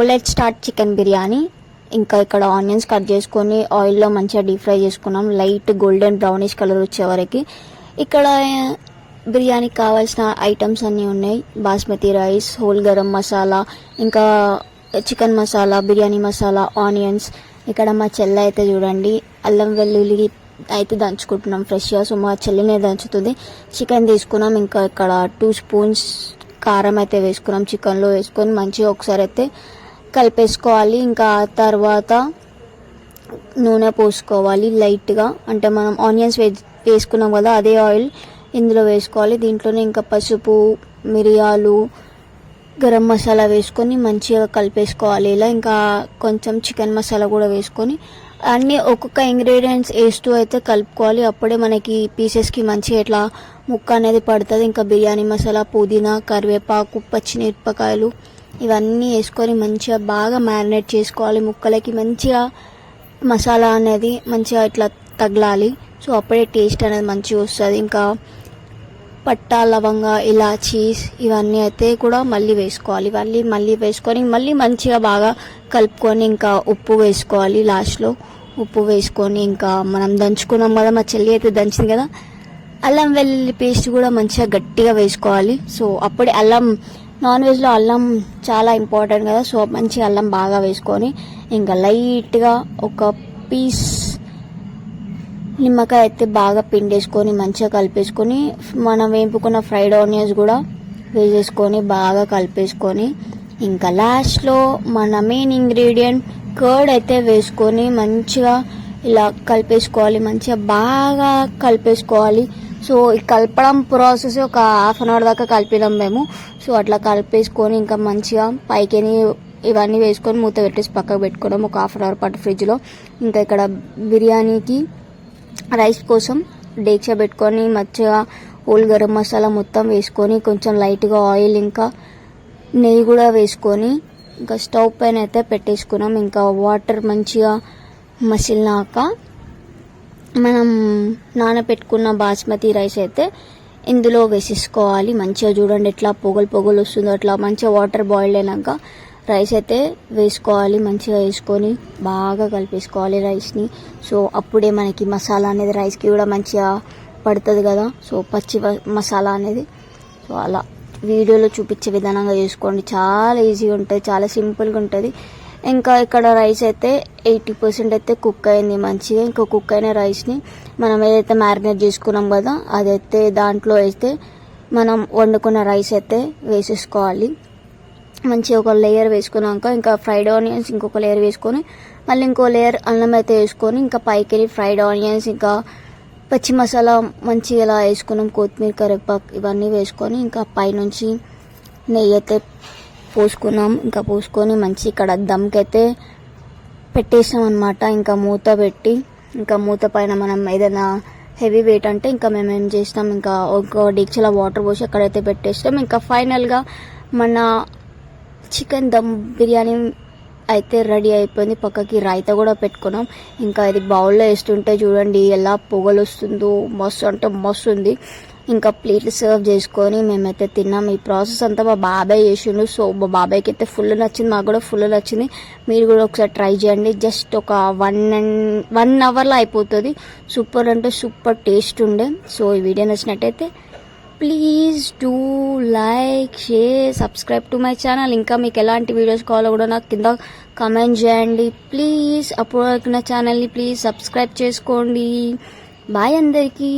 Let's start chicken biryani. ఇంకా ఇక్కడ onions cut చేసుకొని ఆయిల్లో మంచిగా డీప్ ఫ్రై చేసుకున్నాం, లైట్ గోల్డెన్ బ్రౌనిష్ కలర్ వచ్చే వరకు. ఇక్కడ బిర్యానీకి కావాల్సిన ఐటమ్స్ అన్నీ ఉన్నాయి. బాస్మతి రైస్, హోల్ గరం మసాలా, ఇంకా చికెన్ మసాలా, బిర్యానీ మసాలా, ఆనియన్స్. ఇక్కడ మా చెల్లె అయితే చూడండి అల్లం వెల్లుల్లి అయితే దంచుకుంటున్నాం ఫ్రెష్గా. సో మా చెల్లినే దంచుతుంది. చికెన్ తీసుకున్నాం. ఇంకా ఇక్కడ 2 స్పూన్స్ కారం అయితే వేసుకున్నాం. చికెన్లో వేసుకొని మంచిగా ఒకసారి అయితే కలిపేసుకోవాలి. ఇంకా తర్వాత నూనె పోసుకోవాలి లైట్గా, అంటే మనం ఆనియన్స్ వేసుకున్నాం కదా అదే ఆయిల్ ఇందులో వేసుకోవాలి. దీంట్లోనే ఇంకా పసుపు, మిరియాలు, గరం మసాలా వేసుకొని మంచిగా కలిపేసుకోవాలి. ఇలా ఇంకా కొంచెం చికెన్ మసాలా కూడా వేసుకొని అన్నీ ఒక్కొక్క ఇంగ్రీడియంట్స్ వేస్తూ అయితే కలుపుకోవాలి. అప్పుడే మనకి పీసెస్కి మంచిగా ఇట్లా ముక్క అనేది పడుతుంది. ఇంకా బిర్యానీ మసాలా, పుదీనా, కరివేపాకు, పచ్చిమిరపకాయలు ఇవన్నీ వేసుకొని మంచిగా బాగా మ్యారినేట్ చేసుకోవాలి. ముక్కలకి మంచిగా మసాలా అనేది మంచిగా ఇట్లా తగలాలి. సో అప్పుడే టేస్ట్ అనేది మంచిగా వస్తుంది. ఇంకా పట్టా, లవంగా, ఇలాచీస్ ఇవన్నీ అయితే కూడా మళ్ళీ వేసుకోవాలి. ఇవన్నీ మళ్ళీ వేసుకొని మళ్ళీ మంచిగా బాగా కలుపుకొని ఇంకా ఉప్పు వేసుకోవాలి. లాస్ట్లో ఉప్పు వేసుకొని ఇంకా మనం దంచుకున్నాం కదా, మా చెల్లి అయితే దంచింది కదా, అల్లం వెల్లుల్లి పేస్ట్ కూడా మంచిగా గట్టిగా వేసుకోవాలి. సో అప్పుడే అల్లం, నాన్ వెజ్లో అల్లం చాలా ఇంపార్టెంట్ కదా. సో మంచిగా అల్లం బాగా వేసుకొని ఇంకా లైట్గా ఒక పీస్ నిమ్మకాయ అయితే బాగా పిండేసుకొని మంచిగా కలిపేసుకొని మనం వేపుకున్న ఫ్రైడ్ ఆనియన్స్ కూడా వేసేసుకొని బాగా కలిపేసుకొని ఇంకా లాస్ట్లో మన మెయిన్ ఇంగ్రీడియంట్ కర్డ్ అయితే వేసుకొని మంచిగా ఇలా కలిపేసుకోవాలి. మంచిగా బాగా కలిపేసుకోవాలి. సో ఈ కలపడం ప్రాసెస్ ఒక ½ అన్ అవర్ దాకా కలిపినాం మేము. సో అట్లా కలిపేసుకొని ఇంకా మంచిగా పైకి ఇవన్నీ వేసుకొని మూత పెట్టేసి పక్కకు పెట్టుకోవడం ఒక ½ అన్ అవర్ పాటు ఫ్రిడ్జ్లో. ఇంకా ఇక్కడ బిర్యానీకి రైస్ కోసం డేక్షా పెట్టుకొని మంచిగా హోల్ గరం మసాలా మొత్తం వేసుకొని కొంచెం లైట్గా ఆయిల్ ఇంకా నెయ్యి కూడా వేసుకొని ఇంకా స్టవ్ పైన అయితే పెట్టేసుకున్నాం. ఇంకా వాటర్ మంచిగా మసిలినాక మనం నానబెట్టుకున్న బాస్మతి రైస్ అయితే ఇందులో వేసేసుకోవాలి. మంచిగా చూడండి ఎట్లా పొగలు వస్తుందో అట్లా మంచిగా వాటర్ బాయిల్ అయినాక రైస్ అయితే వేసుకోవాలి. మంచిగా వేసుకొని బాగా కలిపేసుకోవాలి రైస్ని. సో అప్పుడే మనకి మసాలా అనేది రైస్కి కూడా మంచిగా పడుతుంది కదా. సో పచ్చి మసాలా అనేది సో అలా వీడియోలో చూపించే విధానంగా చేసుకోండి. చాలా ఈజీగా ఉంటుంది, చాలా సింపుల్గా ఉంటుంది. ఇంకా ఇక్కడ రైస్ అయితే 80% అయితే కుక్ అయింది మంచిగా. ఇంకా కుక్ అయిన రైస్ని మనం ఏదైతే మ్యారినేట్ చేసుకున్నాం కదా అదైతే దాంట్లో అయితే మనం వండుకున్న రైస్ అయితే వేసేసుకోవాలి. మంచిగా ఒక లేయర్ వేసుకున్నాక ఇంకా ఫ్రైడ్ ఆనియన్స్ ఇంకొక లేయర్ వేసుకొని మళ్ళీ ఇంకో లేయర్ అన్నం అయితే వేసుకొని ఇంకా పైకి వెళ్ళి ఫ్రైడ్ ఆనియన్స్ ఇంకా పచ్చి మసాలా మంచిగా ఇలా వేసుకున్నాం, కొత్తిమీర, కరివేపాకు ఇవన్నీ వేసుకొని ఇంకా పైనుంచి నెయ్యి అయితే పోసుకున్నాం. ఇంకా పోసుకొని మంచి ఇక్కడ దమ్కైతే పెట్టేసాం అనమాట. ఇంకా మూత పెట్టి ఇంకా మూత పైన మనం ఏదైనా హెవీ వెయిట్ అంటే ఇంకా మేము ఏం చేస్తాం, ఇంకా ఒక డీక్షల వాటర్ పోసి అక్కడైతే పెట్టేస్తాం. ఇంకా ఫైనల్గా మన చికెన్ దమ్ బిర్యానీ అయితే రెడీ అయిపోయింది. పక్కకి రైతా కూడా పెట్టుకున్నాం. ఇంకా ఇది బౌల్లో వేస్తుంటే చూడండి ఎలా పొగలు వస్తుందో, మస్తు అంటే మస్తు ఉంది. ఇంకా ప్లేట్లు సర్వ్ చేసుకొని మేమైతే తిన్నాం. ఈ ప్రాసెస్ అంతా మా బాబాయ్ చేసిండు. సో మా బాబాయ్కి అయితే ఫుల్ నచ్చింది, మాకు కూడా ఫుల్ నచ్చింది. మీరు కూడా ఒకసారి ట్రై చేయండి. జస్ట్ ఒక 1 అవర్లో అయిపోతుంది. సూపర్ అంటే సూపర్ టేస్ట్ ఉండే. సో ఈ వీడియో నచ్చినట్టయితే please do like, share, subscribe to my channel. ఇంకా మీకు ఎలాంటి వీడియోస్ కావాలో కూడా నాకు కింద కామెంట్ చేయండి ప్లీజ్. అప్పుడు నా ఛానల్ని ప్లీజ్ సబ్స్క్రైబ్ చేసుకోండి. బాయ్ అందరికీ.